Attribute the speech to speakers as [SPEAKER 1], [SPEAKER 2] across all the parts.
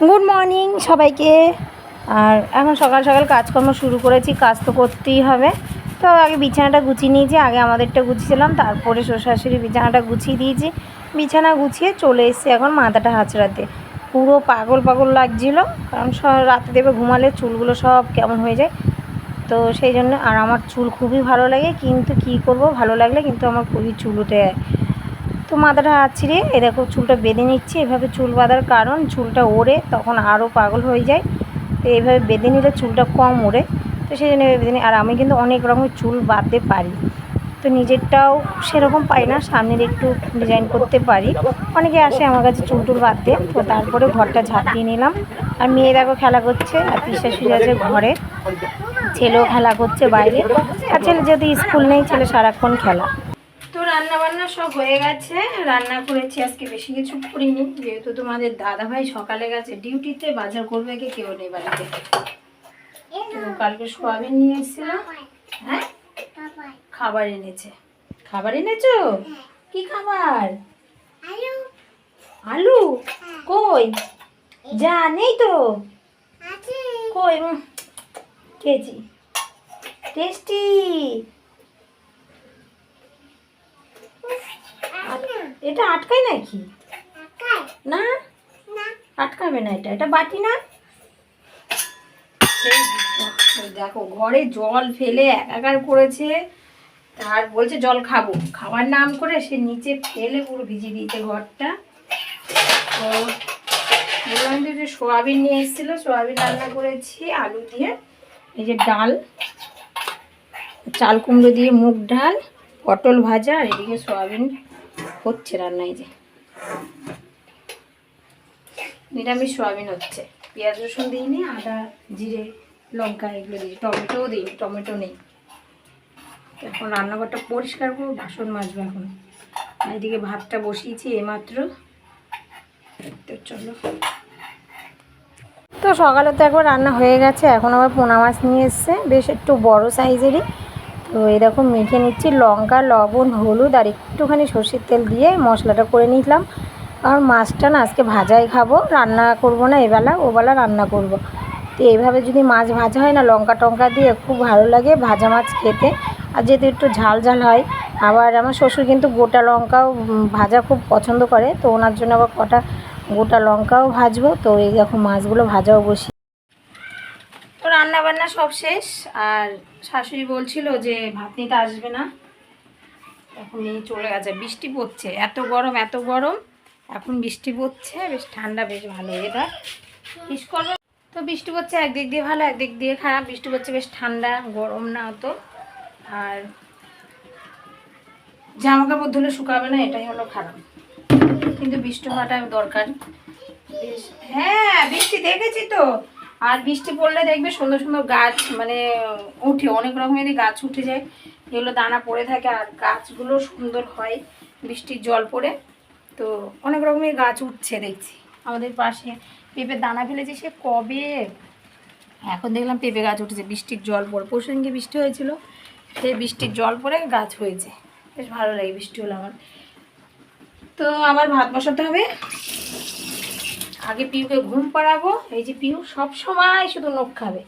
[SPEAKER 1] Good morning সবাইকে। আর এখন সকাল সকাল কাজকর্ম শুরু করেছি, কাজ তো করতেই হবে। তো আগে বিছানাটা গুছিয়ে নিয়েছি, আগে আমাদেরটা গুছিয়েছিলাম, তারপরে শ্বশুর বিছানাটা গুছিয়ে দিয়েছি। বিছানা গুছিয়ে চলে এসেছি এখন মাথাটা হাঁচড়াতে। পুরো পাগল পাগল লাগছিলো, কারণ রাতে দেবে ঘুমালে চুলগুলো সব কেমন হয়ে যায়। তো সেই জন্য, আর আমার চুল খুবই ভালো লাগে, কিন্তু কি করব, ভালো লাগলে কিন্তু আমার খুবই চুল উঠে যায়। তো মাথাটা আছড়ে এরকম চুলটা বেঁধে নিচ্ছি। এভাবে চুল বাঁধার কারণ চুলটা ওড়ে তখন আরও পাগল হয়ে যায়। তো এইভাবে বেঁধে নিলে চুলটা কম ওড়ে, তো সেই জন্য বেঁধে নিই। আর আমি কিন্তু অনেক রকমের চুল বাঁধতে পারি, তো নিজেরটাও সেরকম পারি না, সামনের একটু ডিজাইন করতে পারি। অনেকে আসে আমার কাছে চুল টুল বাঁধতে। তো তারপরে ঘরটা ঝাঁপ দিয়ে নিলাম। আর মেয়ে দেখো খেলা করছে, আর পিশাশুড়ি আছে ঘরে, ছেলেও খেলা করছে বাইরে। আর ছেলে যেহেতু স্কুল নেই, ছেলে সারাক্ষণ খেলা। তো রান্না বান্না সব হয়ে গেছে, রান্না করেছি। আজকে বেশি কিছু করিনি, যেহেতু তোমাদের দাদাভাই সকালে গেছে ডিউটিতে, বাজার করবে কি কেউ নেই বাড়িতে। তো কালকে সোয়াবিন নিয়ে এসেছিলাম। হ্যাঁ, খাবার এনেছে। খাবার এনেছো? কি খাবার? আলু? কই? যা নেই তো। কই? খেয়েছি, টেস্টি। এটা আটকায় নাকি? না, আটকাবে না। এটা বাটি না। দেখো ঘরে জল ফেলে একাকার করেছে, আর বলছে জল খাবো, খাওয়ার নাম করে সে নিচে ফেলে পুরো ভিজিয়ে দিয়েছে ঘরটা। তো বললাম যে সোয়াবিন নিয়ে এসেছিলো, সোয়াবিন রান্না করেছি আলু দিয়ে। এই যে ডাল, চাল কুমড়ো দিয়ে মুগ ডাল, পটল ভাজা, আর এদিকে সোয়াবিন হচ্ছে রান্না। এই যে নিরামিষ সোয়াবিন হচ্ছে, পেঁয়াজ রসুন দিইনি, আদা জিরে লঙ্কা এগুলো দিই, টমেটোও দিই, টমেটো নেই। এখন রান্নাঘরটা পরিষ্কার করবো, বাসন মাজবো এখন। এদিকে ভাতটা বসিয়েছি এইমাত্র। তো চলো, তো সকালে তো একবার রান্না হয়ে গেছে, এখন আবার পোনা মাছ নিয়ে এসছে, বেশ একটু বড় সাইজেরই। তো এরকম মেখে নিচ্ছি, লঙ্কা লবণ হলুদ আর একটুখানি সর্ষের তেল দিয়ে মশলাটা করে নিলাম। আর মাছটা না আজকে ভাজাই খাবো, রান্না করব না এবেলা, ওবেলা রান্না করব। তো এইভাবে যদি মাছ ভাজা হয় না লঙ্কা টঙ্কা দিয়ে, খুব ভালো লাগে ভাজা মাছ খেতে। আর যেহেতু একটু ঝাল ঝাল হয়, আবার আমার শ্বশুর কিন্তু গোটা লঙ্কাও ভাজা খুব পছন্দ করে, তো ওনার জন্য আবার কটা গোটা লঙ্কাও ভাজবো। তো এই দেখো মাছগুলো ভাজাও বসি। তো রান্না বান্না সব শেষ, আর শাশুড়ি বলছিল যে ভাত নিতে আসবে না, এখন নিয়ে চলে গেছে। বৃষ্টি পড়ছে, এত গরম এত গরম, এখন বৃষ্টি পড়ছে, বেশ ঠান্ডা, বেশ ভালো এটা বিশ করবে। তো বৃষ্টি পড়ছে, একদিক দিয়ে ভালো একদিক দিয়ে খারাপ। বৃষ্টি পড়ছে বেশ ঠান্ডা, গরম না অত। আর জামা কাপড় ধুলে শুকাবে না, এটাই হলো খারাপ, কিন্তু বৃষ্টি হওয়াটা দরকার। হ্যাঁ বৃষ্টি দেখেছি তো। আর বৃষ্টি পড়লে দেখবে সুন্দর সুন্দর গাছ মানে উঠে, অনেক রকমেরই গাছ উঠে যায়, এগুলো দানা পড়ে থাকে, আর গাছগুলো সুন্দর হয় বৃষ্টির জল পড়ে। তো অনেক রকমের গাছ উঠছে দেখছি। আমাদের পাশে পেঁপের দানা ফেলেছে সে কবে, এখন দেখলাম পেঁপে গাছ উঠেছে বৃষ্টির জল পড়ে। পরশু দিনকে বৃষ্টি হয়েছিল, সেই বৃষ্টির জল পড়ে গাছ হয়েছে, বেশ ভালো লাগে বৃষ্টি হলো আমার। তো আবার ভাত বসাতে হবে। আগে পিউকে ঘুম পাড়াবো। এই যে পিউ সব সময় শুধু নখ খাবে,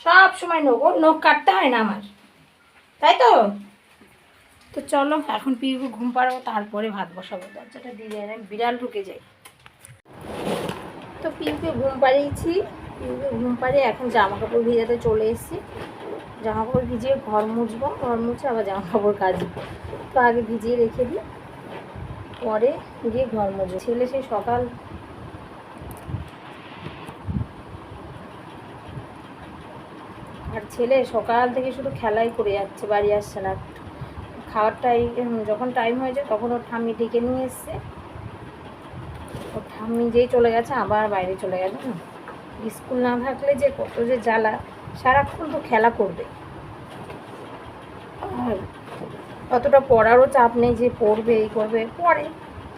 [SPEAKER 1] সব সময় নখ, ওর নখ কাটতে হয় না আমার, তাই তো। তো চলো এখন পিউকে ঘুম পাড়াবো, তারপরে ভাত বসাবো। দরজাটা দিয়ে যায়, বিড়াল ঢুকে যায়। তো পিউকে ঘুম পাড়িয়েছি, পিউকে ঘুম পাড়িয়ে এখন জামা কাপড় ভিজাতে চলে এসেছি। জামা কাপড় ভিজিয়ে ঘর মুছবো, ঘর মুছে আবার জামা কাপড় কাচবো। তো আগে ভিজিয়ে রেখে দিই, পরে গিয়ে ঘর মুছবো। ছেলে সেই সকাল আর ছেলে সকাল থেকে শুধু খেলাই করে যাচ্ছে, বাড়ি আসছে না। খাওয়ার টাইম যখন টাইম হয়েছে তখন ওর ঠাম্মি ডেকে নিয়ে এসছে, ওর ঠাম্মি যেই চলে গেছে আবার বাইরে চলে গেছে। স্কুল না থাকলে যে কত যে জ্বালা, সারাক্ষণ তো খেলা করবে। আর অতটা পড়ারও চাপ নেই যে পড়বে এই করবে, পড়ে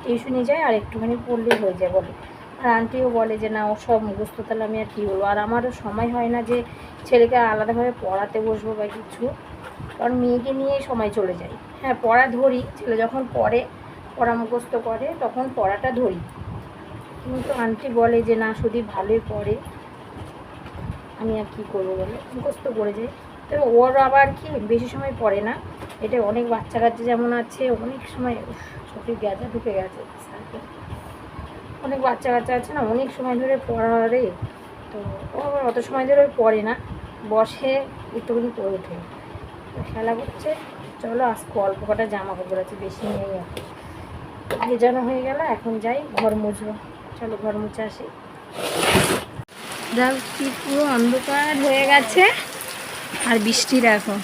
[SPEAKER 1] টিউশনি যায়, আর একটুখানি পড়লেই হয়ে যায় বলে। আর আন্টিও বলে যে না ও সব মুখস্থ, তাহলে আমি আর কী বলবো। আর আমারও সময় হয় না যে ছেলেকে আলাদাভাবে পড়াতে বসবো বা কিছু, কারণ মেয়েকে নিয়েই সময় চলে যায়। হ্যাঁ পড়া ধরি, ছেলে যখন পড়ে, পড়া মুখস্থ করে তখন পড়াটা ধরি, কিন্তু আন্টি বলে যে না শুধু ভালোই পড়ে, আমি আর কী করবো বলে মুখস্থ করে যাই। তবে ওর আবার কি বেশি সময় পড়ে না, এটা অনেক বাচ্চা কাচ্চা যেমন আছে অনেক সময় চোখে গেঁজা ঢুকে গেছে, অনেক বাচ্চা কাচ্চা আছে না অনেক সময় ধরে পড়ারে, তো ও আবার অত সময় ধরে পড়ে না, বসে একটুখানি পড়ে ওঠে, খেলা করছে। চলো আজকে অল্প কটা জামা কাপড় আছে, বেশি নেই, এখন ভেজানো হয়ে গেল, এখন যাই ঘর মুছবো। চলো ঘর মুছে আসি। দেখ কি পুরো অন্ধকার হয়ে গেছে আর বৃষ্টি দেখো,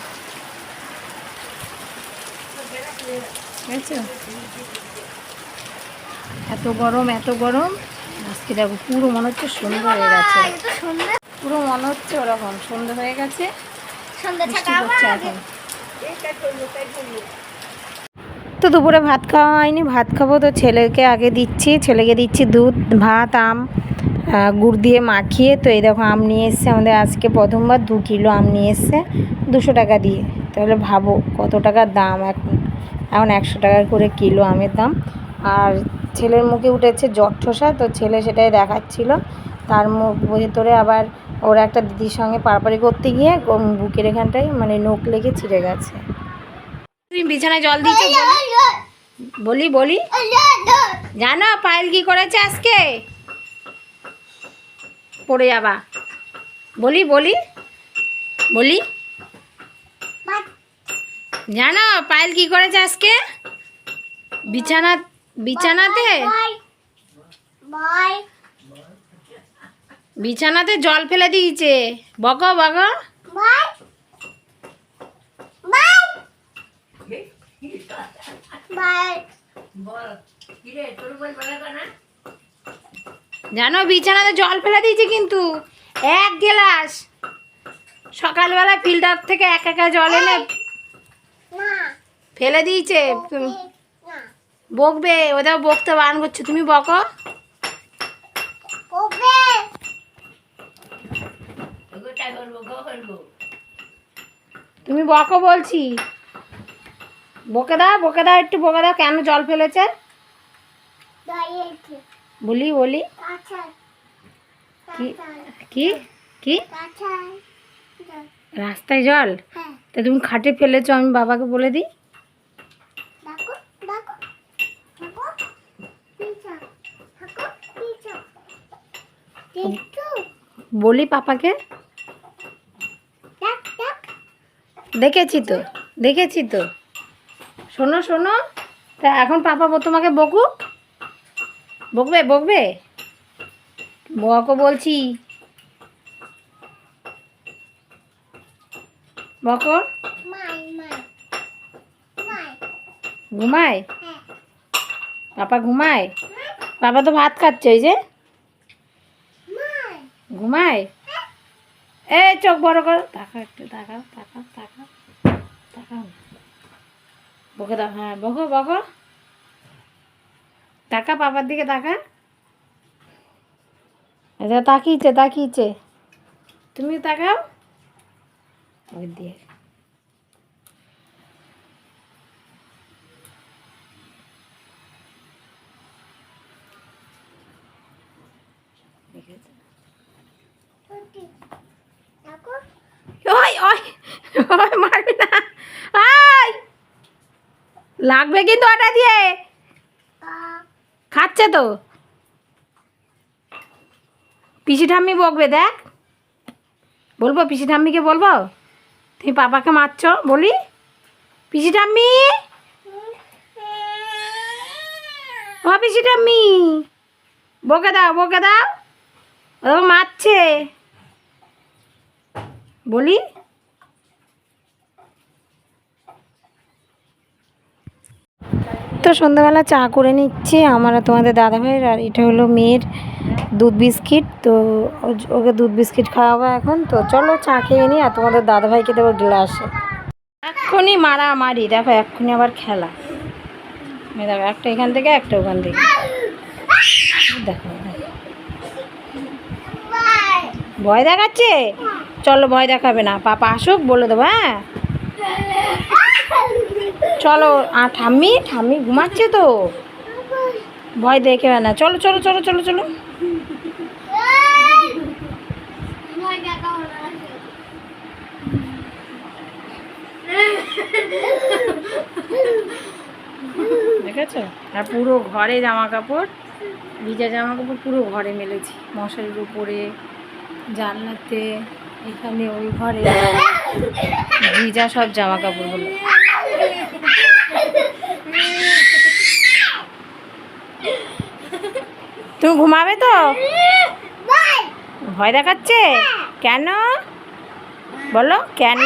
[SPEAKER 1] বুঝছো এত গরম এত গরম। আজকে দেখো পুরো মনে হচ্ছে সন্ধ্যা হয়ে গেছে, পুরো মনে হচ্ছে ওরকম সন্ধ্যা হয়ে গেছে, বৃষ্টি পড়ছে এখন। তো দুপুরে ভাত খাওয়া হয়নি, ভাত খাবো, তো ছেলেকে আগে দিচ্ছি, ছেলেকে দিচ্ছি দুধ ভাত আম গুড় দিয়ে মাখিয়ে। তো এই দেখো আম নিয়ে এসছে আমাদের, আজকে প্রথমবার 2 কিলো আম নিয়ে এসছে 200 টাকা দিয়ে। তাহলে ভাবো কত টাকার দাম, এখন 100 টাকা করে কিলো আমের দাম। আর ছেলের মুখে উঠেছে জটঠোসা, তো ছেলে সেটাই দেখাচ্ছিল, তার মুখ ভেতরে আবার ওর একটা দিদির সঙ্গে পাড়াপাড়ি করতে গিয়ে বুকের এখানটায় মানে নোক লেগে ছিঁড়ে গেছে। তুমি বিছানায় জল দিয়েছো বলি বলি জানো পায়েল কি করেছে আজকে, পড়ে যাবা, বলি বলি বলি জানো পায়েল কি করেছে আজকে, বিছানাতে বিছানাতে জল ফেলে দিয়েছে, বকো বকো জানো বিছানাতে জল ফেলে দিয়েছে কিন্তু 1 গ্লাস, সকালবেলা ফিল্টার থেকে একা জল এনে ফেলে দিয়েছে। বকবে, ওদের বকতে বারণ করছে, তুমি বকো। তুমি বকো বলছি, বকে দাও একটু বকে দাও, কেন জল ফেলেছে বলি বলি কি কি রাস্তায় জল, তা তুমি খাটে ফেলেছো, আমি বাবাকে বলে দিই। বলি পাপাকে, দেখেছি তো শোনো শোনো, তা এখন পাপা তোমাকে বকবে বকো বলছি, বকো। ঘুমায় পাপা, ঘুমায় পাপা, তো ভাত খাচ্ছে, ওই যে ঘুমায়। এই চোখ বড় করো, তাকাও একটু, তাকাও বকে দাও, হ্যাঁ বকো তাকা পাপার দিকে, তাকা, আচ্ছা তাকিয়েছে তুমি তাকাও ওই দিয়ে। মারবে না, লাগবে কিন্তু ওটা দিয়ে, খাচ্ছে তো। পিসি ঠাম্মি বকবে, দেখ বলবো, পিসি ঠাম্মিকে বলবো তুমি পাপাকে মারছো, বলি পিসি ঠাম্মি, ও পিসি ঠাম্মি বকে দাও ও মারছে, বলি। তো সন্ধ্যাবেলা চা করে নিচ্ছি আমার আর তোমাদের দাদাভাইয়ের, আর এটা হলো মেয়ের দুধ বিস্কিট, তো ওকে দুধ বিস্কিট খাওয়াবো এখন। তো চলো চা খেয়ে নিই, আর তোমাদের দাদাভাইকে দেবো গ্লাসে। এক্ষুনি মারামারি দেখো, এক্ষুনি আবার খেলা, দেখো একটা এখান থেকে একটা ওখান থেকে, দেখো ভয় দেখাচ্ছে। চলো ভয় দেখাবে না, পাপা আসুক বলে দেবো, হ্যাঁ চলো। ঠাম্মি ঘুমাচ্ছে তো, ভয় দেখে না, চলো চলো চলো চলো চলো। দেখেছো? আর পুরো ঘরে জামা কাপড়, ভিজা জামা কাপড় পুরো ঘরে মেলেছি, মশারির উপরে, জানলাতে, এখানে, ওই ঘরে ভিজা সব জামা কাপড়গুলো। তুমি ঘুমাবে তো? ভয় দেখাচ্ছে কেন বলো, কেন?